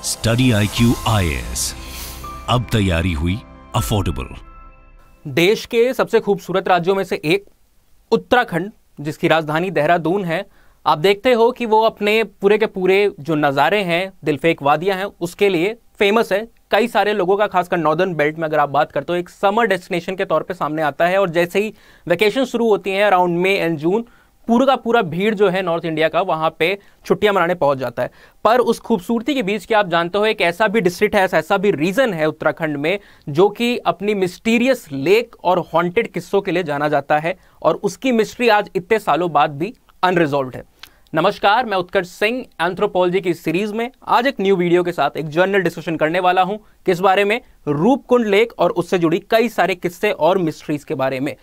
Study IQ IAS, अब तैयारी हुई अफोर्डेबल। देश के सबसे खूबसूरत राज्यों में से एक उत्तराखंड, जिसकी राजधानी देहरादून है, आप देखते हो कि वो अपने पूरे के पूरे जो नज़ारे हैं, दिलफेक वादियां हैं, उसके लिए फेमस है। कई सारे लोगों का, खासकर नॉर्दर्न बेल्ट में अगर आप बात करते हो, एक समर डेस्टिनेशन के तौर पे सामने आता है। और जैसे ही वेकेशन शुरू होती हैं अराउंड मई एंड जून, पूरा का पूरा भीड़ जो है नॉर्थ इंडिया का वहां पे छुट्टियां मनाने पहुंच जाता है। पर उस खूबसूरती के बीच क्या आप जानते हो, एक ऐसा भी डिस्ट्रिक्ट है, ऐसा भी रीजन है उत्तराखंड में, जो कि अपनी मिस्टीरियस लेक और हॉन्टेड किस्सों के लिए जाना जाता है। और उसकी मिस्ट्री आज इतने सालों बाद भी अनरिजॉल्व्ड है। नमस्कार, मैं उत्कर्ष सिंह एंथ्रोपोलॉजी की सीरीज में आज एक न्यू वीडियो के साथ एक जर्नल डिस्कशन करने वाला हूं। किस बारे में? रूपकुंड लेक और उससे जुड़ी कई सारे किस्से और मिस्ट्रीज के बारे में।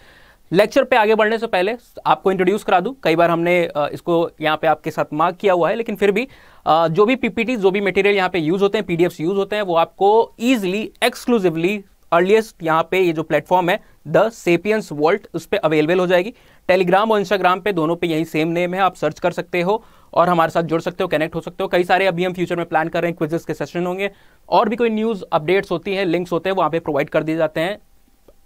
लेक्चर पे आगे बढ़ने से पहले आपको इंट्रोड्यूस करा दूं। कई बार हमने इसको यहाँ पे आपके साथ मार्क किया हुआ है, लेकिन फिर भी जो भी पीपीटी, जो भी मटेरियल यहाँ पे यूज होते हैं, पीडीएफ्स यूज होते हैं, वो आपको इजीली, एक्सक्लूसिवली, अर्लीस्ट यहाँ पे ये जो प्लेटफॉर्म है द सेपियंस वॉल्ट, उस पर अवेलेबल हो जाएगी। टेलीग्राम और इंस्टाग्राम पे दोनों पे यही सेम नेम है, आप सर्च कर सकते हो और हमारे साथ जुड़ सकते हो, कनेक्ट हो सकते हो। कई सारे अभी हम फ्यूचर में प्लान कर रहे हैं, क्विजेस के सेशन होंगे और भी कोई न्यूज़ अपडेट्स होती हैं, लिंक्स होते हैं, वहाँ पे प्रोवाइड कर दिए जाते हैं।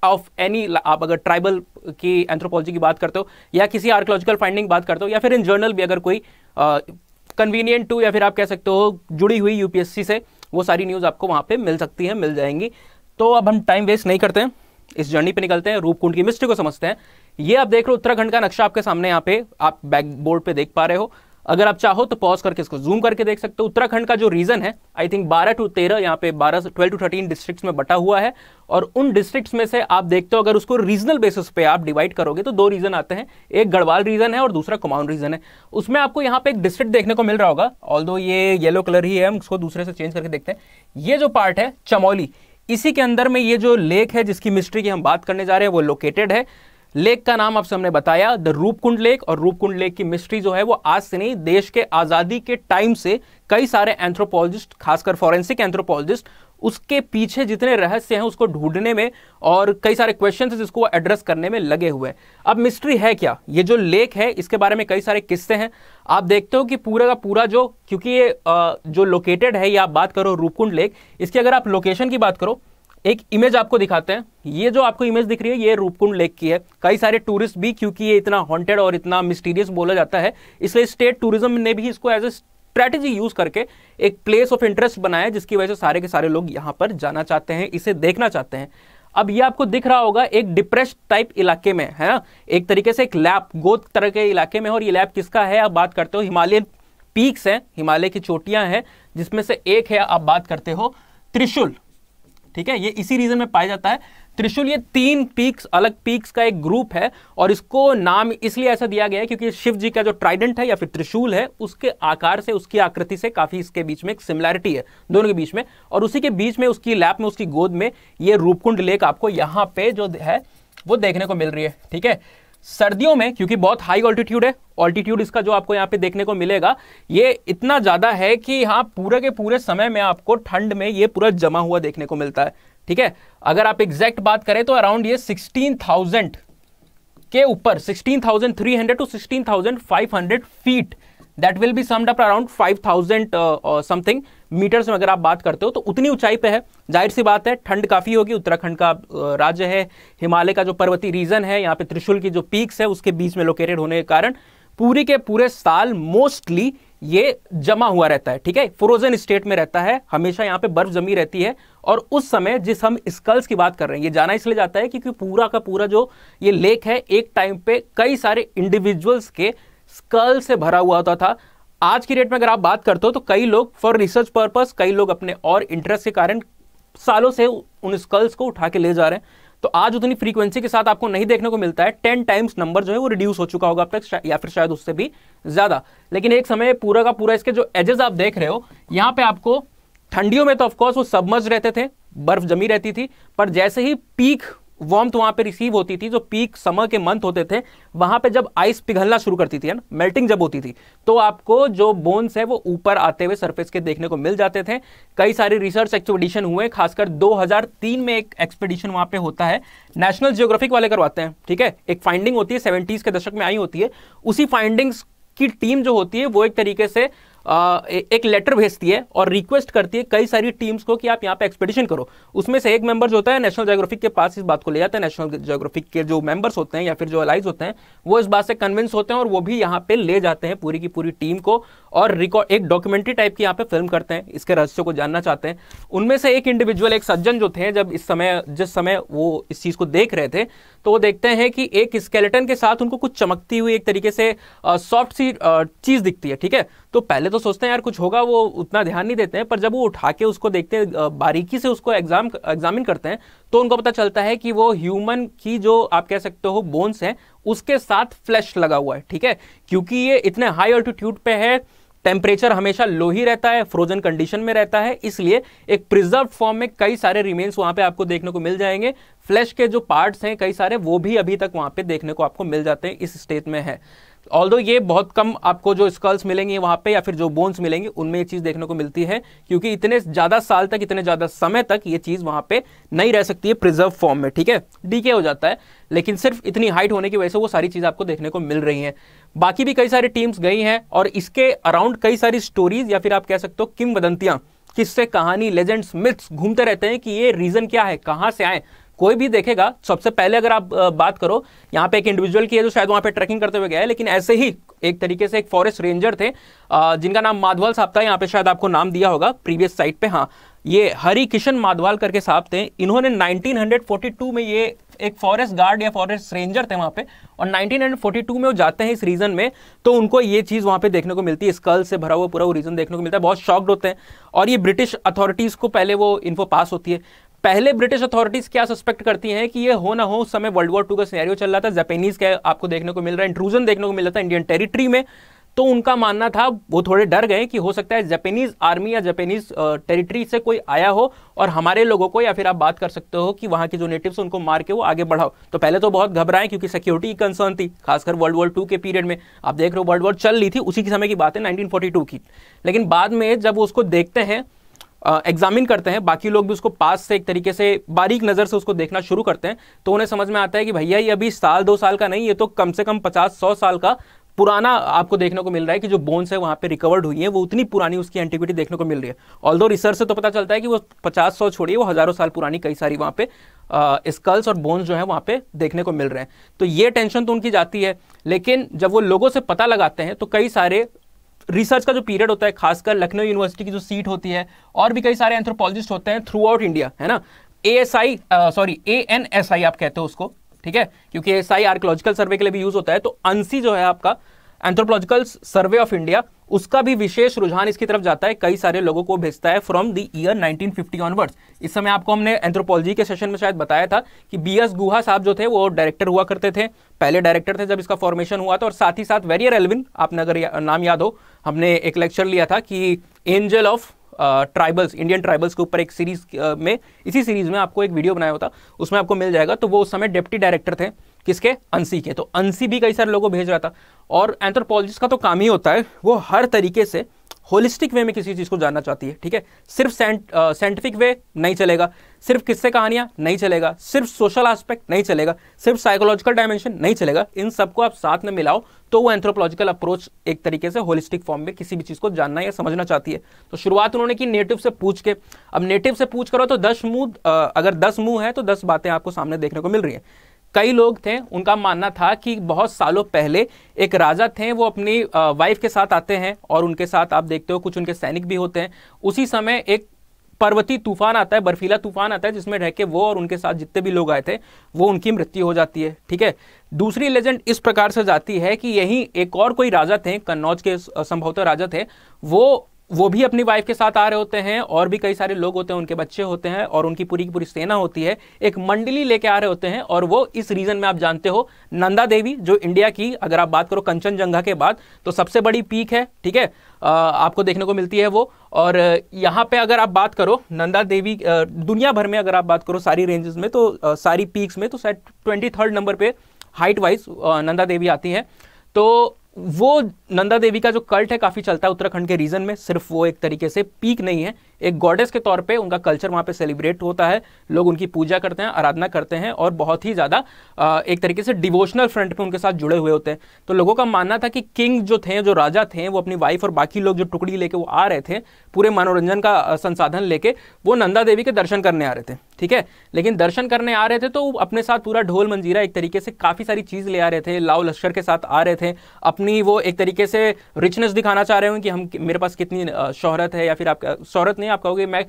ऑफ एनी, आप अगर ट्राइबल की एंथ्रोपोलॉजी की बात करते हो या किसी आर्कियोलॉजिकल फाइंडिंग बात करते हो या फिर इन जर्नल भी अगर कोई कन्वीनियंट टू, या फिर आप कह सकते हो जुड़ी हुई यूपीएससी से, वो सारी न्यूज़ आपको वहाँ पे मिल सकती है, मिल जाएंगी। तो अब हम टाइम वेस्ट नहीं करते हैं, इस जर्नी पे निकलते हैं, रूपकुंड की मिस्ट्री को समझते हैं। ये आप देख रहे हो उत्तराखंड का नक्शा आपके सामने, यहाँ पे आप बैक बोर्ड पे देख पा रहे हो। अगर आप चाहो तो पॉज करके इसको जूम करके देख सकते हो। उत्तराखंड का जो रीजन है, आई थिंक 12 to 13, यहाँ पे 12 to 13 डिस्ट्रिक्ट्स में बटा हुआ है। और उन डिस्ट्रिक्ट्स में से आप देखते हो, अगर उसको रीजनल बेसिस पे आप डिवाइड करोगे तो दो रीजन आते हैं, एक गढ़वाल रीजन है और दूसरा कुमाऊं रीजन है। उसमें आपको यहाँ पे एक डिस्ट्रिक्ट देखने को मिल रहा होगा, ऑल्दो ये येलो कलर ही है, हम उसको दूसरे से चेंज करके देखते हैं। ये जो पार्ट है चमोली, इसी के अंदर में ये जो लेक है जिसकी मिस्ट्री की हम बात करने जा रहे हैं, वो लोकेटेड है। लेक का नाम आपसे हमने बताया द रूपकुंड लेक। और रूपकुंड लेक की मिस्ट्री जो है वो आज से नहीं, देश के आजादी के टाइम से कई सारे एंथ्रोपोलॉजिस्ट, खासकर फॉरेंसिक एंथ्रोपोलॉजिस्ट, उसके पीछे जितने रहस्य हैं उसको ढूंढने में और कई सारे क्वेश्चंस हैं जिसको एड्रेस करने में लगे हुए हैं। अब मिस्ट्री है क्या? ये जो लेक है इसके बारे में कई सारे किस्से हैं। आप देखते हो कि पूरा का पूरा जो, क्योंकि ये जो लोकेटेड है, ये आप बात करो रूपकुंड लेक, इसकी अगर आप लोकेशन की बात करो, एक इमेज आपको दिखाते हैं। ये जो आपको इमेज दिख रही है, ये रूपकुंड लेक की है। कई सारे टूरिस्ट भी, क्योंकि ये इतना हॉन्टेड और इतना मिस्टीरियस बोला जाता है, इसलिए स्टेट टूरिज्म ने भी इसको एज ए स्ट्रैटेजी यूज करके एक प्लेस ऑफ इंटरेस्ट बनाया, जिसकी वजह से सारे के सारे लोग यहां पर जाना चाहते हैं, इसे देखना चाहते हैं। अब ये आपको दिख रहा होगा एक डिप्रेस्ड टाइप इलाके में है ना, एक तरीके से एक लैब गोद तरह के इलाके में। और ये लैब किसका है? आप बात करते हो हिमालयन पीक्स हैं, हिमालय की चोटियां हैं, जिसमें से एक है, आप बात करते हो त्रिशूल। ठीक है, ये इसी रीजन में पाया जाता है त्रिशूल। ये 3 पीक्स, अलग पीक्स का एक ग्रुप है और इसको नाम इसलिए ऐसा दिया गया है क्योंकि शिव जी का जो ट्राइडेंट है या फिर त्रिशूल है, उसके आकार से, उसकी आकृति से काफी इसके बीच में एक सिमिलैरिटी है दोनों के बीच में। और उसी के बीच में, उसकी लैप में, उसकी गोद में ये रूपकुंड लेक आपको यहाँ पे जो है वो देखने को मिल रही है। ठीक है, सर्दियों में, क्योंकि बहुत हाई ऑल्टीट्यूड है, ऑल्टीट्यूड इसका जो आपको यहाँ पे देखने को मिलेगा ये इतना ज्यादा है कि यहाँ पूरे के पूरे समय में आपको ठंड में ये पूरा जमा हुआ देखने को मिलता है। ठीक है, अगर आप एग्जैक्ट बात करें तो अराउंड ये 16,000 के ऊपर, 16,300 to 16,500 feet, that will be summed up around 5,000 something metres में अगर आप बात करते हो, तो उतनी ऊंचाई पे है। जाहिर सी बात है ठंड काफी होगी, उत्तराखंड का राज्य है, हिमालय का जो पर्वतीय रीजन है, यहाँ पे त्रिशूल की जो पीक्स है उसके बीच में लोकेटेड होने के कारण पूरी के पूरे साल मोस्टली ये जमा हुआ रहता है। ठीक है, फ्रोजन स्टेट में रहता है, हमेशा यहाँ पे बर्फ जमी रहती है। और उस समय जिस हम स्कल्स की बात कर रहे हैं, ये जाना इसलिए जाता है क्योंकि पूरा का पूरा जो ये लेक है, एक टाइम पे कई सारे इंडिविजुअल्स के स्कल से भरा हुआ होता था। आज की डेट में अगर आप बात करते हो तो कई लोग फॉर रिसर्च पर्पस, कई लोग अपने और इंटरेस्ट के कारण सालों से उन स्कल्स को उठा के ले जा रहे हैं। तो आज उतनी फ्रीक्वेंसी के साथ आपको नहीं देखने को मिलता है। 10 टाइम्स नंबर जो है वो रिड्यूस हो चुका होगा अब तक, या फिर शायद उससे भी ज्यादा। लेकिन एक समय पूरा का पूरा इसके जो एजेस आप देख रहे हो, यहाँ पे आपको ठंडियों में तो ऑफकोर्स वो सबमर्ज रहते थे, बर्फ जमी रहती थी, पर जैसे ही पीक वार्मथ वहां पे रिसीव होती थी, जो पीक समर के मंथ होते थे, वहां पे जब आइस पिघलना शुरू करती थी, मेल्टिंग जब होती थी, तो आपको जो बोन्स है वो ऊपर आते हुए सरफेस के देखने को मिल जाते थे। कई सारे रिसर्च एक्सपेडिशन हुए, खासकर 2003 में एक एक्सपेडिशन वहां पे होता है, नेशनल जियोग्राफिक वाले करवाते हैं। ठीक है, एक फाइंडिंग होती है 70s के दशक में आई होती है, उसी फाइंडिंग्स की टीम जो होती है वो एक तरीके से एक लेटर भेजती है और रिक्वेस्ट करती है कई सारी टीम्स को कि आप यहाँ पे एक्सपेडिशन करो। उसमें से एक मेंबर जो होता है नेशनल ज्योग्राफिक के पास इस बात को ले जाता है। नेशनल ज्योग्राफिक के जो मेंबर्स होते हैं या फिर जो अलाइज होते हैं वो इस बात से कन्विंस होते हैं और वो भी यहाँ पे ले जाते हैं पूरी की पूरी टीम को और रिकॉर्ड एक डॉक्यूमेंट्री टाइप की यहाँ पे फिल्म करते हैं, इसके रहस्य को जानना चाहते हैं। उनमें से एक इंडिविजुअल, एक सज्जन जो थे, जब जिस समय वो इस चीज को देख रहे थे तो वो देखते हैं कि एक स्केलेटन के साथ उनको कुछ चमकती हुई एक तरीके से सॉफ्ट सी चीज दिखती है। ठीक है, तो पहले तो सोचते हैं यार कुछ होगा, वो उतना ध्यान नहीं देते हैं, पर जब वो उठा के उसको देखते हैं, बारीकी से उसको एग्जामिन करते हैं तो उनको पता चलता है कि वो ह्यूमन की जो आप कह सकते हो बोन्स है उसके साथ फ्लैश लगा हुआ है। ठीक है, क्योंकि ये इतने हाई ऑल्टीट्यूड पे है, टेम्परेचर हमेशा लो ही रहता है, फ्रोजन कंडीशन में रहता है, इसलिए एक प्रिजर्व फॉर्म में कई सारे रिमेन्स वहां पे आपको देखने को मिल जाएंगे। फ्लैश के जो पार्ट्स हैं कई सारे वो भी अभी तक वहां पे देखने को आपको मिल जाते हैं, इस स्टेट में है। ऑल्दो ये बहुत कम आपको जो स्कल्स मिलेंगे वहां पे या फिर जो बोन्स मिलेंगे उनमें ये चीज देखने को मिलती है, क्योंकि इतने ज्यादा साल तक, इतने ज्यादा समय तक ये चीज वहां पे नहीं रह सकती है प्रिजर्व फॉर्म में। ठीक है, डीके हो जाता है, लेकिन सिर्फ इतनी हाइट होने की वजह से वो सारी चीज आपको देखने को मिल रही है। बाकी भी कई सारी टीम्स गई हैं और इसके अराउंड कई सारी स्टोरीज या फिर आप कह सकते हो किंवदंतियां, किससे, कहानी, लेजेंड्स, मिथ्स घूमते रहते हैं कि ये रीजन क्या है, कहां से आए। कोई भी देखेगा, सबसे पहले अगर आप बात करो, यहाँ पे एक इंडिविजुअल की है जो शायद वहां पे ट्रैकिंग करते हुए गया है, लेकिन ऐसे ही एक तरीके से एक फॉरेस्ट रेंजर थे जिनका नाम माधवाल साहब था, यहाँ पे शायद आपको नाम दिया होगा प्रीवियस साइट पे। हाँ, ये हरि किशन माधवाल करके साहब थे। इन्होंने 1942 में, ये एक फॉरेस्ट गार्ड या फॉरेस्ट रेंजर थे वहां पे, और 1942 में वो जाते हैं इस रीजन में, तो उनको ये चीज वहां पे देखने को मिलती है, स्कल से भरा हुआ पूरा वो रीजन देखने को मिलता है। बहुत शॉक्ड होते हैं और ये ब्रिटिश अथॉरिटीज को पहले वो इन्फो पास होती है। पहले ब्रिटिश अथॉरिटीज क्या सस्पेक्ट करती हैं कि ये हो ना हो, उस समय वर्ल्ड वॉर 2 का सिनेरियो चल रहा था, जापानीज का आपको देखने को मिल रहा है, इंट्रूजन देखने को मिल रहा था इंडियन टेरिटरी में, तो उनका मानना था, वो थोड़े डर गए कि हो सकता है जापानीज आर्मी या जापानीज टेरिटरी से कोई आया हो और हमारे लोगों को, या फिर आप बात कर सकते हो कि वहां के जो नेटिव्स उनको मार के वो आगे बढ़ाओ। तो पहले तो बहुत घबराए क्योंकि सिक्योरिटी की कंसर्न थी, खासकर वर्ल्ड वॉर 2 के पीरियड में। आप देख रहे हो वर्ल्ड वॉर चल रही थी, उसी के समय की बात है 1942 की। लेकिन बाद में जब वो उसको देखते हैं, एग्जामिन करते हैं, बाकी लोग भी उसको पास से एक तरीके से बारीक नजर से उसको देखना शुरू करते हैं, तो उन्हें समझ में आता है कि भैया ये अभी साल 2 साल का नहीं, ये तो कम से कम 50-100 साल का पुराना आपको देखने को मिल रहा है कि जो बोन्स है वहां पे रिकवर्ड हुई है वो उतनी पुरानी उसकी एंटिक्विटी देखने को मिल रही है। ऑल्दो रिसर्च से तो पता चलता है कि वो 50-100 छोड़िए, वो हजारों साल पुरानी कई सारी वहां पे स्कल्स और बोन्स जो है वहां पे देखने को मिल रहे हैं। तो ये टेंशन तो उनकी जाती है, लेकिन जब वो लोगों से पता लगाते हैं तो कई सारे रिसर्च का जो पीरियड होता है, खासकर लखनऊ यूनिवर्सिटी की जो सीट होती है, और भी कई सारे एंथ्रोपोलॉजिस्ट होते हैं थ्रू आउट इंडिया, है ना, ANSI आप कहते हो उसको, ठीक है, क्योंकि ASI आर्कियोलॉजिकल सर्वे के लिए भी यूज होता है। तो ANSI जो है आपका एंथ्रोपोलॉजिकल सर्वे ऑफ इंडिया, उसका भी विशेष रुझान इसकी तरफ जाता है, कई सारे लोगों को भेजता है फ्रॉम द ईयर 1950 ऑनवर्ड्स। इस समय आपको हमने एंथ्रोपोलॉजी के सेशन में शायद बताया था कि BS गुहा साहब जो थे वो डायरेक्टर हुआ करते थे, पहले डायरेक्टर थे जब इसका फॉर्मेशन हुआ था, और साथ ही साथ वेरियर एल्विन, आपने अगर नाम याद हो, हमने एक लेक्चर लिया था कि angel of tribals, Indian tribals के ऊपर एक सीरीज में, इसी सीरीज में आपको एक वीडियो बनाया होता, उसमें आपको मिल जाएगा। तो वो उस समय डिप्टी डायरेक्टर थे, किसके, ANSI के। तो ANSI भी कई सारे लोगों को भेज रहा था। और एंथ्रोपोलॉजिस्ट का तो काम ही होता है, वो हर तरीके से होलिस्टिक वे में किसी चीज को जानना चाहती है। ठीक है, सिर्फ साइंटिफिक वे नहीं चलेगा, सिर्फ किस्से कहानियां नहीं चलेगा, सिर्फ सोशल एस्पेक्ट नहीं चलेगा, सिर्फ साइकोलॉजिकल डायमेंशन नहीं चलेगा, इन सबको आप साथ में मिलाओ तो वो एंथ्रोपोलॉजिकल अप्रोच एक तरीके से होलिस्टिक फॉर्म में किसी भी चीज को जानना या समझना चाहती है। तो शुरुआत उन्होंने की नेटिव से पूछ के। अब नेटिव से पूछ करो तो 10 मुंह, अगर 10 मुंह है तो 10 बातें आपको सामने देखने को मिल रही है। कई लोग थे, उनका मानना था कि बहुत सालों पहले एक राजा थे, वो अपनी वाइफ के साथ आते हैं और उनके साथ आप देखते हो कुछ उनके सैनिक भी होते हैं। उसी समय एक पर्वतीय तूफान आता है, बर्फीला तूफान आता है, जिसमें रह के वो और उनके साथ जितने भी लोग आए थे वो उनकी मृत्यु हो जाती है। ठीक है, दूसरी लेजेंड इस प्रकार से जाती है कि यही एक और कोई राजा थे, कन्नौज के संभवतः राजा थे, वो भी अपनी वाइफ के साथ आ रहे होते हैं, और भी कई सारे लोग होते हैं, उनके बच्चे होते हैं, और उनकी पूरी की पूरी सेना होती है, एक मंडली लेके आ रहे होते हैं। और वो इस रीजन में आप जानते हो नंदा देवी, जो इंडिया की, अगर आप बात करो कंचनजंगा के बाद, तो सबसे बड़ी पीक है। ठीक है, आपको देखने को मिलती है वो। और यहाँ पे अगर आप बात करो नंदा देवी, दुनिया भर में अगर आप बात करो सारी रेंजेस में, तो सारी पीक्स में, तो शायद 23rd नंबर पे हाइट वाइज नंदा देवी आती है। तो वो नंदा देवी का जो कल्ट है काफी चलता है उत्तराखंड के रीजन में। सिर्फ वो एक तरीके से पीक नहीं है, एक गॉडेस के तौर पे उनका कल्चर वहां पे सेलिब्रेट होता है, लोग उनकी पूजा करते हैं, आराधना करते हैं और बहुत ही ज्यादा एक तरीके से डिवोशनल फ्रंट पे उनके साथ जुड़े हुए होते हैं। तो लोगों का मानना था कि किंग जो थे, जो राजा थे, वो अपनी वाइफ और बाकी लोग जो टुकड़ी लेके वो आ रहे थे पूरे मनोरंजन का संसाधन लेके, वो नंदा देवी के दर्शन करने आ रहे थे, ठीक है। लेकिन दर्शन करने आ रहे थे तो अपने साथ पूरा ढोल मंजीरा एक तरीके से काफी सारी चीज ले आ रहे थे, लाव लश्कर के साथ आ रहे थे, अपनी वो एक तरीके से रिचनेस दिखाना चाह रहे हो कि हम, मेरे पास कितनी शोहरत है, या फिर आप शोहरत नहीं, आप कहोगे मैं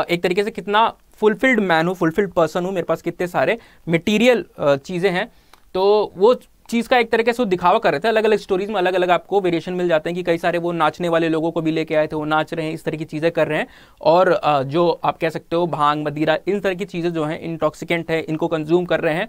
एक तरीके से कितना फुलफिल्ड मैन हूँ, फुलफिल्ड पर्सन हूँ, मेरे पास कितने सारे मटेरियल चीजें हैं। तो वो चीज का एक तरीके से वो दिखावा कर रहे थे। अलग अलग स्टोरीज में अलग अलग आपको वेरिएशन मिल जाते हैं कि कई सारे वो नाचने वाले लोगों को भी लेके आए थे, वो नाच रहे हैं, इस तरह की चीजें कर रहे हैं। और जो आप कह सकते हो भांग मदिरा इन तरह की चीजें जो हैं इंटॉक्सिकेंट है, इनको कंज्यूम कर रहे हैं।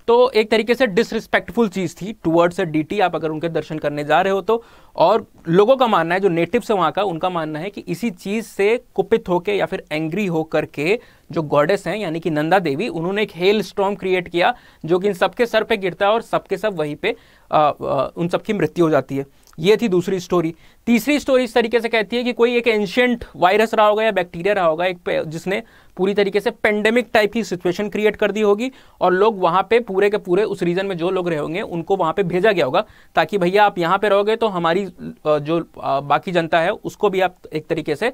तो एक तरीके से डिसरिस्पेक्टफुल चीज थी टुवर्ड्स अ डीटी, आप अगर उनके दर्शन करने जा रहे हो तो। और लोगों का मानना है, जो नेटिव्स है वहां का, उनका मानना है कि इसी चीज से कुपित होकर या फिर एंग्री होकर के जो गॉडेस हैं यानी कि नंदा देवी, उन्होंने एक हेल स्टॉर्म क्रिएट किया जो कि इन सबके सर पे गिरता है और सबके सब वहीं पे उन सबकी मृत्यु हो जाती है। ये थी दूसरी स्टोरी। तीसरी स्टोरी इस तरीके से कहती है कि कोई एक एंशिएंट वायरस रहा होगा या बैक्टीरिया रहा होगा एक जिसने पूरी तरीके से पेंडेमिक टाइप की सिचुएशन क्रिएट कर दी होगी, और लोग वहां पे पूरे के पूरे उस रीजन में जो लोग रहे होंगे उनको वहां पे भेजा गया होगा ताकि भैया आप यहाँ पे रहोगे तो हमारी जो बाकी जनता है उसको भी आप एक तरीके से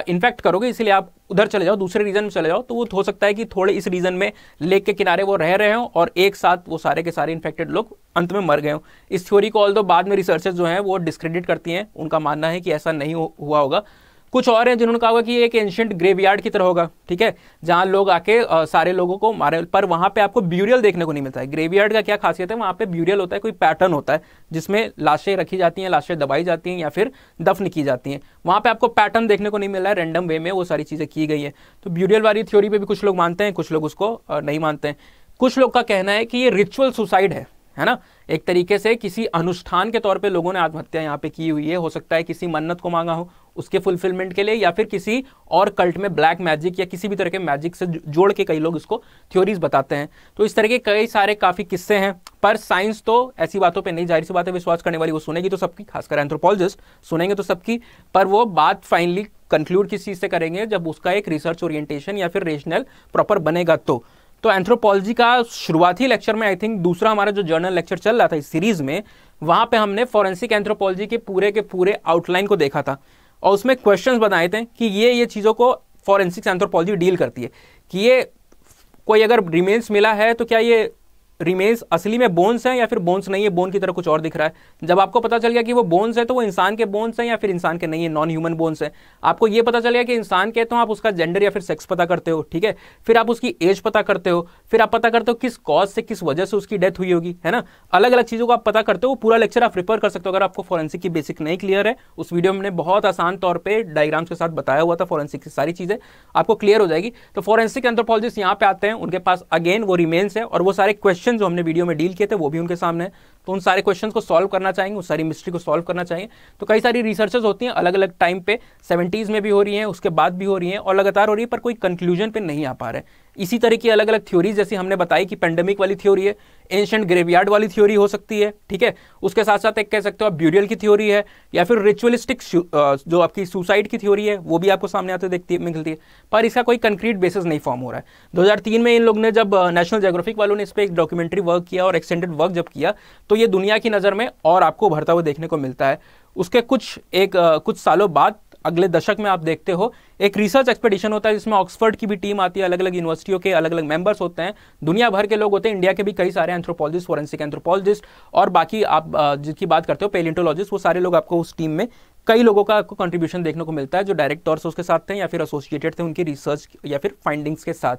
इन्फेक्ट करोगे, इसलिए आप उधर चले जाओ, दूसरे रीजन में चले जाओ। तो वो हो सकता है कि थोड़े इस रीजन में लेक के किनारे वो रह रहे हो और एक साथ वो सारे के सारे इन्फेक्टेड लोग अंत में मर गए हो। इस थ्योरी को ऑल्दो बाद में रिसर्चर्स जो हैं वो डिस्क्रेडिट करती हैं, उनका मानना है कि ऐसा नहीं हुआ होगा। कुछ और हैं जिन्होंने कहा होगा कि एक एंशिएंट ग्रेवयार्ड की तरह होगा, ठीक है, जहां लोग आके सारे लोगों को मारे, पर वहां पे आपको ब्यूरियल देखने को नहीं मिलता है। ग्रेवयार्ड का क्या खासियत है, वहां पे ब्यूरियल होता है, कोई पैटर्न होता है जिसमें लाशें रखी जाती हैं, लाशें दबाई जाती हैं या फिर दफन की जाती हैं। वहां पे आपको पैटर्न देखने को नहीं मिल रहा है, रैंडम वे में वो सारी चीजें की गई है। तो ब्यूरियल वाली थ्योरी पे भी कुछ लोग मानते हैं, कुछ लोग उसको नहीं मानते हैं। कुछ लोग का कहना है कि ये रिचुअल सुसाइड है ना, एक तरीके से किसी अनुष्ठान के तौर पे लोगों ने आत्महत्या यहाँ पे की हुई है। हो सकता है किसी मन्नत को मांगा हो उसके फुलफिलमेंट के लिए, या फिर किसी और कल्ट में ब्लैक मैजिक या किसी भी तरह के मैजिक से जोड़ के कई लोग इसको थ्योरीज बताते हैं। तो इस तरह के कई सारे काफी किस्से हैं, पर साइंस तो ऐसी बातों पे नहीं, जाहिर सी बात है विश्वास करने वाली वो सुनेगी तो सबकी, खासकर एंथ्रोपोलॉजिस्ट सुनेंगे तो सबकी, पर वो बात फाइनली कंक्लूड किस चीज से करेंगे जब उसका एक रिसर्च ओरिएंटेशन या फिर रेशनल प्रॉपर बनेगा। तो एंथ्रोपोलॉजी का शुरुआती लेक्चर में, आई थिंक दूसरा हमारा जो जर्नल लेक्चर चल रहा था इस सीरीज में, वहां पे हमने फॉरेंसिक एंथ्रोपोलॉजी के पूरे आउटलाइन को देखा था और उसमें क्वेश्चंस बनाए थे कि ये चीजों को फॉरेंसिक एंथ्रोपोलॉजी डील करती है कि ये कोई अगर रिमेन्स मिला है तो क्या ये रिमेन्स असली में बोन्स हैं या फिर बोन्स नहीं है, बोन की तरह कुछ और दिख रहा है। जब आपको पता चल गया कि वो बोन्स है तो वो इंसान के बोन्स हैं या फिर इंसान के नहीं है, नॉन ह्यूमन बोन्स है। आपको ये पता चल गया कि इंसान के, तो आप उसका जेंडर या फिर सेक्स पता करते हो, ठीक है, फिर आप उसकी एज पता करते हो, फिर आप पता करते हो किस कॉज से, किस वजह से उसकी डेथ हुई होगी, है ना। अलग अलग चीजों को आप पता करते हो। पूरा लेक्चर आप रिफर कर सकते हो अगर आपको फॉरेंसिक की बेसिक नहीं क्लियर है। उस वीडियो में बहुत आसान तौर पर डायग्राम्स के साथ बताया हुआ था फॉरेंसिक की सारी चीजें, आपको क्लियर हो जाएगी। तो फॉरेंसिक एंथ्रोपोलॉजिस्ट यहाँ पे आते हैं, उनके पास अगेन वो रिमेन्स है और वो सारे क्वेश्चन जो हमने वीडियो में डील किए थे वो भी उनके सामने है। तो उन सारे क्वेश्चंस को सॉल्व करना चाहेंगे, उस सारी मिस्ट्री को सॉल्व करना चाहिए। तो कई सारी रिसर्चेस होती हैं अलग अलग टाइम पे, 70s में भी हो रही हैं, उसके बाद भी हो रही हैं और लगातार हो रही है, पर कोई कंक्लूजन पे नहीं आ पा रहे। इसी तरह की अलग अलग थ्योरीज, जैसे हमने बताई कि पेंडेमिक वाली थ्योरी है, एंशिएंट ग्रेवयार्ड वाली थ्योरी हो सकती है, ठीक है, उसके साथ साथ एक कह सकते हो आप ब्यूरियल की थ्योरी है, या फिर रिचुअलिस्टिक जो आपकी सुसाइड की थ्योरी है वो भी आपको सामने आते देखती है, मिलती है, पर इसका कोई कंक्रीट बेसिस नहीं फॉर्म हो रहा है। 2003 में इन लोग ने, जब नेशनल ज्योग्राफिक वालों ने इस पर एक डॉक्यूमेंट्री वर्क किया और एक्सटेंडेड वर्क जब किया, तो ये दुनिया की नजर में और आपको उभरता हुआ देखने को मिलता है। उसके कुछ सालों बाद, अगले दशक में आप देखते हो एक रिसर्च एक्सपेडिशन होता है जिसमें ऑक्सफोर्ड की भी टीम आती है, अलग अलग यूनिवर्सिटियों के अलग अलग मेंबर्स होते हैं, दुनिया भर के लोग होते हैं, इंडिया के भी कई सारे एंथ्रोपोलॉजिस्ट, फॉरेंसिक एंथ्रोपोलॉजिस्ट और बाकी आप जिसकी बात करते हो पेलियोंटोलॉजिस्ट, वो सारे लोग आपको उस टीम में कई लोगों का आपको कंट्रीब्यूशन देखने को मिलता है जो डायरेक्ट तौर से उसके साथ थे या फिर एसोसिएटेड थे उनकी रिसर्च या फिर फाइंडिंग्स के साथ।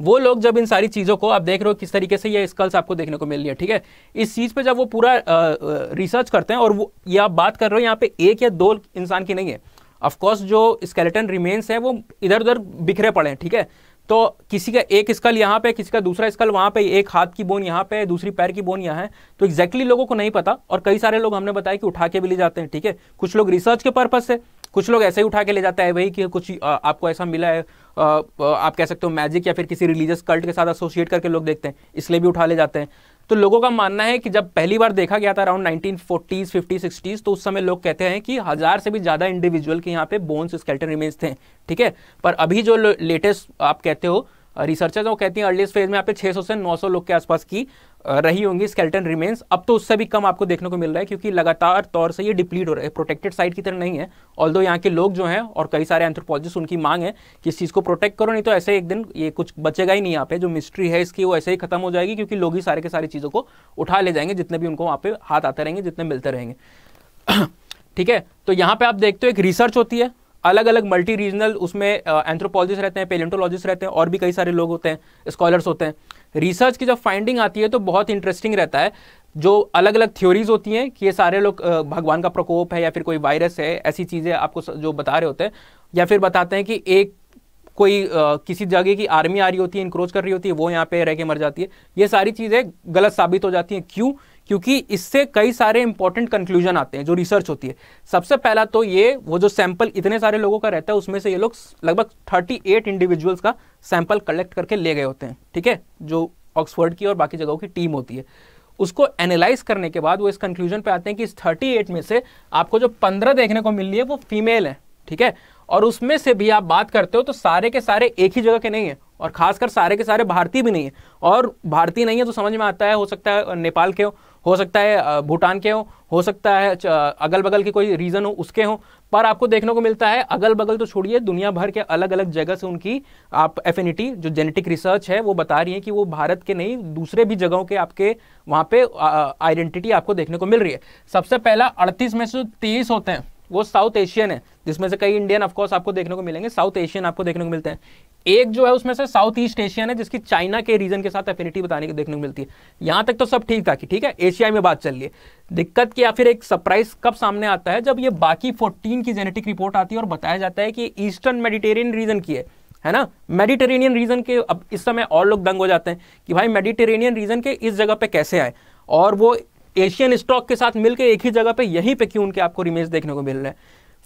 वो लोग जब इन सारी चीजों को, आप देख रहे हो किस तरीके से ये स्कल्स आपको देखने को मिल रही है, ठीक है, इस चीज पे जब वो पूरा रिसर्च करते हैं, और वो ये आप बात कर रहे हो यहाँ पे एक या दो इंसान की नहीं है, ऑफकोर्स जो स्केलेटन रिमेन्स है वो इधर उधर बिखरे पड़े हैं, ठीक है, तो किसी का एक स्कल यहाँ पे, किसी का दूसरा स्कल वहां पे, एक हाथ की बोन यहाँ पे, दूसरी पैर की बोन यहाँ है, तो एग्जैक्टली लोगों को नहीं पता। और कई सारे लोग हमने बताया कि उठा के भी ले जाते हैं, ठीक है, कुछ लोग रिसर्च के पर्पज से, कुछ लोग ऐसे ही उठा के ले जाते हैं वही कि कुछ आपको ऐसा मिला है, आप कह सकते हो मैजिक या फिर किसी रिलीजियस कल्ट के साथ एसोसिएट करके लोग देखते हैं, इसलिए भी उठा ले जाते हैं। तो लोगों का मानना है कि जब पहली बार देखा गया था अराउंड 1940s 50s 60s, तो उस समय लोग कहते हैं कि 1000 से भी ज्यादा इंडिविजुअल के यहाँ पे बोन्स स्केलेटन रिमेन्स थे, ठीक है। पर अभी जो लेटेस्ट आप कहते हो रिसर्चर्स वो कहती हैं अर्लीस्ट फेज में यहाँ पे 600 से 900 लोग के आसपास की रही होंगी स्केलेटन रिमेन्स। अब तो उससे भी कम आपको देखने को मिल रहा है, क्योंकि लगातार तौर से ये डिप्लीट हो रहा है, प्रोटेक्टेड साइट की तरह नहीं है। ऑल्दो यहाँ के लोग जो हैं और कई सारे एंथ्रोपोलॉजिस्ट, उनकी मांग है कि इस चीज़ को प्रोटेक्ट करो, नहीं तो ऐसे एक दिन ये कुछ बचेगा ही नहीं। यहाँ पे जो मिस्ट्री है इसकी वो ऐसे ही खत्म हो जाएगी, क्योंकि लोग ही सारे के सारी चीज़ों को उठा ले जाएंगे, जितने भी उनको वहाँ पे हाथ आते रहेंगे, जितने मिलते रहेंगे। ठीक है, तो यहाँ पे आप देखते हो एक रिसर्च होती है, अलग अलग मल्टी रीजनल, उसमें एंथ्रोपोलॉजिस्ट रहते हैं, पेलेंटोलॉजिस्ट रहते हैं, और भी कई सारे लोग होते हैं, स्कॉलर्स होते हैं। रिसर्च की जब फाइंडिंग आती है तो बहुत इंटरेस्टिंग रहता है। जो अलग अलग थ्योरीज होती हैं कि ये सारे लोग भगवान का प्रकोप है या फिर कोई वायरस है, ऐसी चीज़ें आपको जो बता रहे होते हैं, या फिर बताते हैं कि एक कोई किसी जगह की आर्मी आ रही होती है, इंक्रोच कर रही होती है, वो यहाँ पे रह के मर जाती है। ये सारी चीज़ें गलत साबित हो जाती हैं। क्यों? क्योंकि इससे कई सारे इंपॉर्टेंट कंक्लूजन आते हैं जो रिसर्च होती है। सबसे पहला तो ये, वो जो सैंपल इतने सारे लोगों का रहता है, उसमें से ये लोग लगभग 38 इंडिविजुअल्स का सैंपल कलेक्ट करके ले गए होते हैं, ठीक है, जो ऑक्सफोर्ड की और बाकी जगहों की टीम होती है। उसको एनालाइज करने के बाद वो इस कंक्लूजन पे आते हैं कि इस 38 में से आपको जो 15 देखने को मिल रही है वो फीमेल है, ठीक है। और उसमें से भी आप बात करते हो तो सारे के सारे एक ही जगह के नहीं है, और खासकर सारे के सारे भारतीय भी नहीं है। और भारतीय नहीं है तो समझ में आता है, हो सकता है नेपाल के हो सकता है भूटान के हो सकता है अगल बगल के कोई रीजन हो उसके हो। पर आपको देखने को मिलता है अगल बगल तो छोड़िए, दुनिया भर के अलग अलग जगह से उनकी आप एफिनिटी, जो जेनेटिक रिसर्च है वो बता रही है कि वो भारत के नहीं, दूसरे भी जगहों के आपके वहाँ पे आइडेंटिटी आपको देखने को मिल रही है। सबसे पहला 38 में से 23 होते हैं वो साउथ एशियन है, जिसमें से कई इंडियन ऑफकोर्स आपको देखने को मिलेंगे, साउथ एशियन आपको देखने को मिलते हैं। एक जो है उसमें से साउथ ईस्ट एशियन है, जिसकी चाइना के रीजन के साथ एफिनिटी बताने को देखने को मिलती है। यहां तक तो सब ठीक था कि ठीक है, एशिया में बात चल रही है। दिक्कत की या फिर एक सरप्राइज कब सामने आता है, जब ये बाकी 14 की जेनेटिक रिपोर्ट आती है और बताया जाता है कि ईस्टर्न मेडिटेरियन रीजन की है ना, मेडिटेरेनियन रीजन के। अब इस समय और लोग दंग हो जाते हैं कि भाई मेडिटेरेनियन रीजन के इस जगह पे कैसे आए, और वो एशियन स्टॉक के साथ मिलकर एक ही जगह पे यहीं पे क्यों उनके आपको रिमेज देखने को मिल रहे हैं।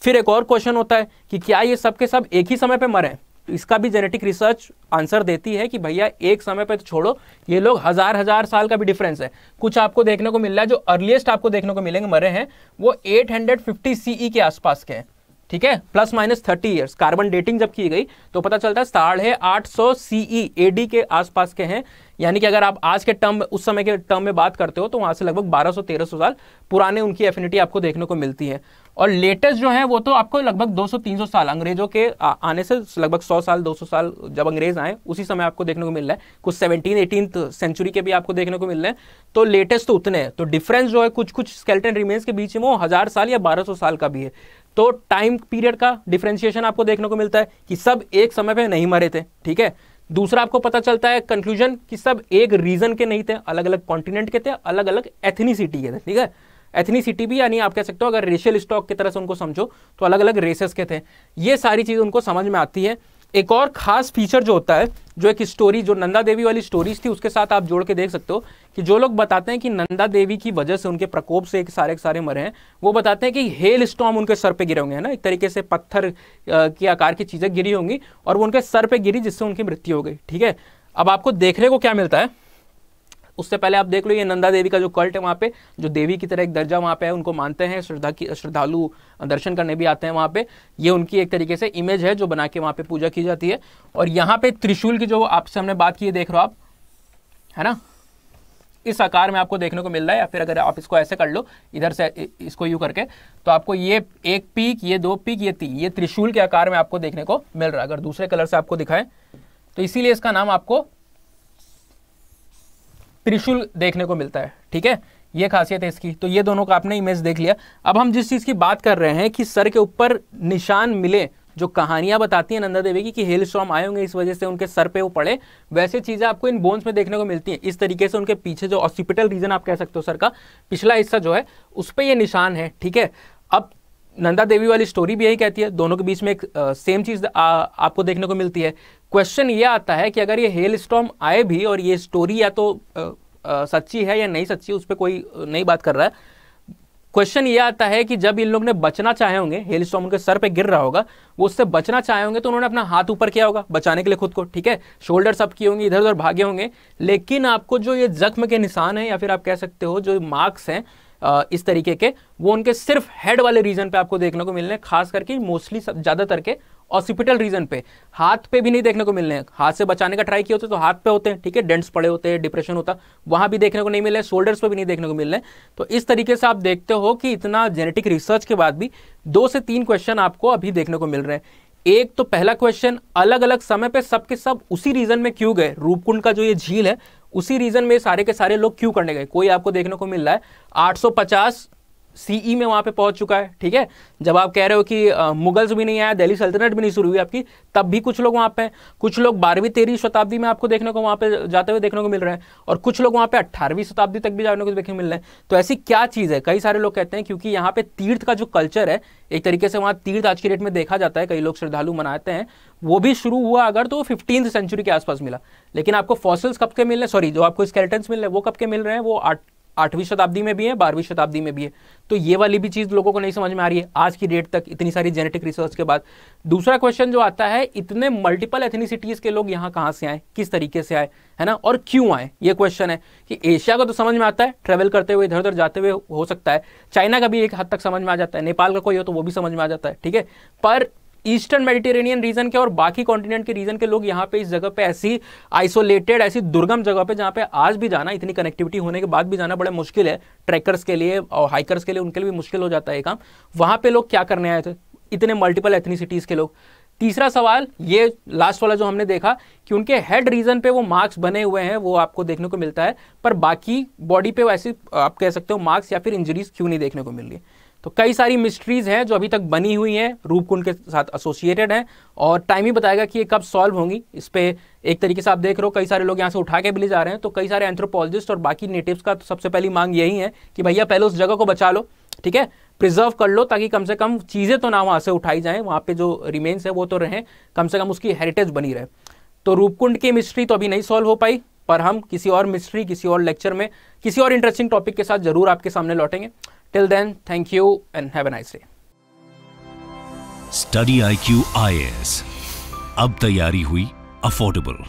फिर एक और क्वेश्चन होता है कि क्या ये सब के सब एक ही समय पे मरे हैं, तो इसका भी जेनेटिक रिसर्च आंसर देती है कि भैया एक समय पे तो छोड़ो, ये लोग हजार साल का भी डिफरेंस है। कुछ आपको देखने को मिल रहा है, जो अर्लीस्ट आपको देखने को मिलेंगे मरे हैं वो 850 सीई के आसपास के हैं, ठीक है, plus minus 30 years. Carbon dating जब की गई तो पता चलता है 850 सीई एडी के आसपास के हैं। यानी कि अगर आप आज के टर्म, उस समय के टर्म में बात करते हो तो वहां से लगभग 1200-1300 साल पुराने उनकी एफिनिटी आपको देखने को मिलती है। और लेटेस्ट जो है वो तो आपको लगभग 200-300 साल, अंग्रेजों के आने से लगभग 100 साल 200 साल जब अंग्रेज आए उसी समय आपको देखने को मिल रहा है। कुछ 17-18 सेंचुरी के भी आपको देखने को मिल रहे हैं। तो लेटेस्ट तो उतने हैं, तो डिफरेंस जो है कुछ कुछ स्केलेटन रिमेन्स के बीच में वो 1000 साल या 1200 साल का भी है। तो टाइम पीरियड का डिफरेंशिएशन आपको देखने को मिलता है कि सब एक समय पे नहीं मरे थे, ठीक है। दूसरा आपको पता चलता है कंक्लूजन कि सब एक रीजन के नहीं थे, अलग अलग कॉन्टिनेंट के थे, अलग अलग एथनिसिटी के थे, ठीक है। एथनिसिटी भी यानी आप कह सकते हो, अगर रेशियल स्टॉक की तरह से उनको समझो तो अलग अलग रेसेस के थे। ये सारी चीज़ उनको समझ में आती है। एक और खास फीचर जो होता है, जो एक स्टोरी, जो नंदा देवी वाली स्टोरीज थी उसके साथ आप जोड़ के देख सकते हो कि जो लोग बताते हैं कि नंदा देवी की वजह से उनके प्रकोप से एक सारे मरे हैं, वो बताते हैं कि हेल स्टॉर्म उनके सर पे गिरे होंगे, है ना, एक तरीके से पत्थर के आकार की चीजें गिरी होंगी और वो उनके सर पे गिरी, जिससे उनकी मृत्यु हो गई, ठीक है। अब आपको देखने को क्या मिलता है, उससे पहले आप देख लो, ये नंदा देवी का जो कल्ट है वहाँ पे, जो देवी की तरह एक दर्जा वहाँ पे है, उनको मानते हैं, श्रद्धालु दर्शन करने भी आते हैं वहाँ पे। ये उनकी एक तरीके से इमेज है जो बना के वहाँ पे पूजा की जाती है। और यहाँ पे त्रिशूल की जो आपसे हमने बात की है, देख रहे हो आप, है ना, इस आकार में आपको देखने को मिल रहा है। या फिर अगर आप इसको ऐसे कर लो, इधर से इसको यूं करके, तो आपको ये एक पीक, ये दो पीक, ये तीन, ये त्रिशूल के आकार में आपको देखने को मिल रहा है। अगर दूसरे कलर से आपको दिखाएं तो इसीलिए इसका नाम आपको त्रिशूल देखने को मिलता है, ठीक है। ये खासियत है इसकी। तो ये दोनों का आपने इमेज देख लिया। अब हम जिस चीज की बात कर रहे हैं कि सर के ऊपर निशान मिले, जो कहानियां बताती हैं नंदा देवी की कि हेल स्टॉर्म आए होंगे, इस वजह से उनके सर पे वो पड़े, वैसे चीजें आपको इन बोन्स में देखने को मिलती हैं। इस तरीके से उनके पीछे जो ऑक्सीपिटल रीजन आप कह सकते हो, सर का पिछला हिस्सा जो है, उस पर ये निशान है, ठीक है। अब नंदा देवी वाली स्टोरी भी यही कहती है, दोनों के बीच में एक सेम चीज आपको देखने को मिलती है। क्वेश्चन ये आता है कि अगर ये हेल स्टॉर्म आए भी और ये स्टोरी या तो सच्ची है या नहीं सच्ची, उस पर कोई नहीं बात कर रहा है। क्वेश्चन ये आता है कि जब इन लोग ने बचना चाहे होंगे, हेल स्टॉर्म उनके सर पे गिर रहा होगा, वो उससे बचना चाहे होंगे तो उन्होंने अपना हाथ ऊपर किया होगा बचाने के लिए खुद को, ठीक है, शोल्डर्स अप किए होंगे, इधर उधर भागे होंगे, लेकिन आपको जो ये जख्म के निशान है या फिर आप कह सकते हो जो मार्क्स हैं इस तरीके के, वो उनके सिर्फ हेड वाले रीजन पे आपको देखने को मिलने हैं, खास करके मोस्टली ज्यादातर के ऑसिपिटल रीजन पे, हाथ पे भी नहीं देखने को मिलने हैं। हाथ से बचाने का ट्राई किया होते तो हाथ पे होते हैं, ठीक है, डेंट्स पड़े होते हैं, डिप्रेशन होता, वहां भी देखने को नहीं मिले, शोल्डर्स पे भी नहीं देखने को मिल रहे। तो इस तरीके से आप देखते हो कि इतना जेनेटिक रिसर्च के बाद भी 2 से 3 क्वेश्चन आपको अभी देखने को मिल रहे हैं। एक तो पहला क्वेश्चन, अलग अलग समय पे सबके सब उसी रीजन में क्यों गए, रूपकुंड का जो ये झील है उसी रीजन में सारे के सारे लोग क्यों करने गए। कोई आपको देखने को मिल रहा है 850 सीई में वहां पे पहुंच चुका है, ठीक है, जब आप कह रहे हो कि मुगल्स भी नहीं आया, दिल्ली सल्तनत भी नहीं शुरू हुई आपकी, तब भी कुछ लोग वहां पे, कुछ लोग 12वीं-13वीं शताब्दी में आपको देखने को वहां पे जाते हुए देखने को मिल रहे हैं, और कुछ लोग वहां पे 18वीं शताब्दी तक भी जाने को देखने को मिल रहे हैं। तो ऐसी क्या चीज है, कई सारे लोग कहते हैं क्योंकि यहाँ पे तीर्थ का जो कल्चर है, एक तरीके से वहां तीर्थ आज की डेट में देखा जाता है, कई लोग श्रद्धालु मनाते हैं, वो भी शुरू हुआ अगर तो 15वीं सेंचुरी के आसपास मिला। लेकिन आपको फॉसिल्स कब के मिल रहे हैं, सॉरी जो आपको स्केलेटन्स मिल रहे हैं वो कब के मिल रहे हैं, वो 8वीं शताब्दी में भी है, 12वीं शताब्दी में भी है। तो ये वाली भी चीज लोगों को नहीं समझ में आ रही है आज की डेट तक, इतनी सारी जेनेटिक रिसर्च के बाद। दूसरा क्वेश्चन जो आता है, इतने मल्टीपल एथनिसिटीज के लोग यहाँ कहाँ से आए, किस तरीके से आए, है ना, और क्यों आए, ये क्वेश्चन है। कि एशिया का तो समझ में आता है, ट्रेवल करते हुए इधर उधर जाते हुए हो सकता है, चाइना का भी एक हद तक समझ में आ जाता है, नेपाल का कोई हो तो वो भी समझ में आ जाता है, ठीक है, पर ईस्टर्न मेडिटेरेनियन रीजन के और बाकी कॉन्टिनेंट के रीजन के लोग यहाँ पे इस जगह पे ऐसी आइसोलेटेड, ऐसी दुर्गम जगह पे जहाँ पे आज भी जाना, इतनी कनेक्टिविटी होने के बाद भी जाना बड़ा मुश्किल है, ट्रैकर्स के लिए और हाइकर्स के लिए, उनके लिए भी मुश्किल हो जाता है काम। वहां पे लोग क्या करने आए थे, इतने मल्टीपल एथनिसिटीज के लोग। तीसरा सवाल, ये लास्ट वाला जो हमने देखा कि उनके हेड रीजन पे वो मार्क्स बने हुए हैं, वो आपको देखने को मिलता है, पर बाकी बॉडी पे वैसे आप कह सकते हो मार्क्स या फिर इंजरीज क्यों नहीं देखने को मिल रही। तो कई सारी मिस्ट्रीज हैं जो अभी तक बनी हुई हैं, रूपकुंड के साथ एसोसिएटेड हैं, और टाइम ही बताएगा कि ये कब सॉल्व होंगी। इस पे एक तरीके से आप देख रहे हो कई सारे लोग यहाँ से उठा के भी ले जा रहे हैं, तो कई सारे एंथ्रोपोलॉजिस्ट और बाकी नेटिव्स का तो सबसे पहली मांग यही है कि भैया पहले उस जगह को बचा लो, ठीक है, प्रिजर्व कर लो, ताकि कम से कम चीजें तो ना वहां से उठाई जाएं, वहां पे जो रिमेन्स है वो तो रहें, कम से कम उसकी हेरिटेज बनी रहे। तो रूपकुंड की मिस्ट्री तो अभी नहीं सॉल्व हो पाई, पर हम किसी और मिस्ट्री, किसी और लेक्चर में, किसी और इंटरेस्टिंग टॉपिक के साथ जरूर आपके सामने लौटेंगे। Till then, thank you and have a nice day. Study IQ IAS अब तैयारी हुई अफोर्डेबल।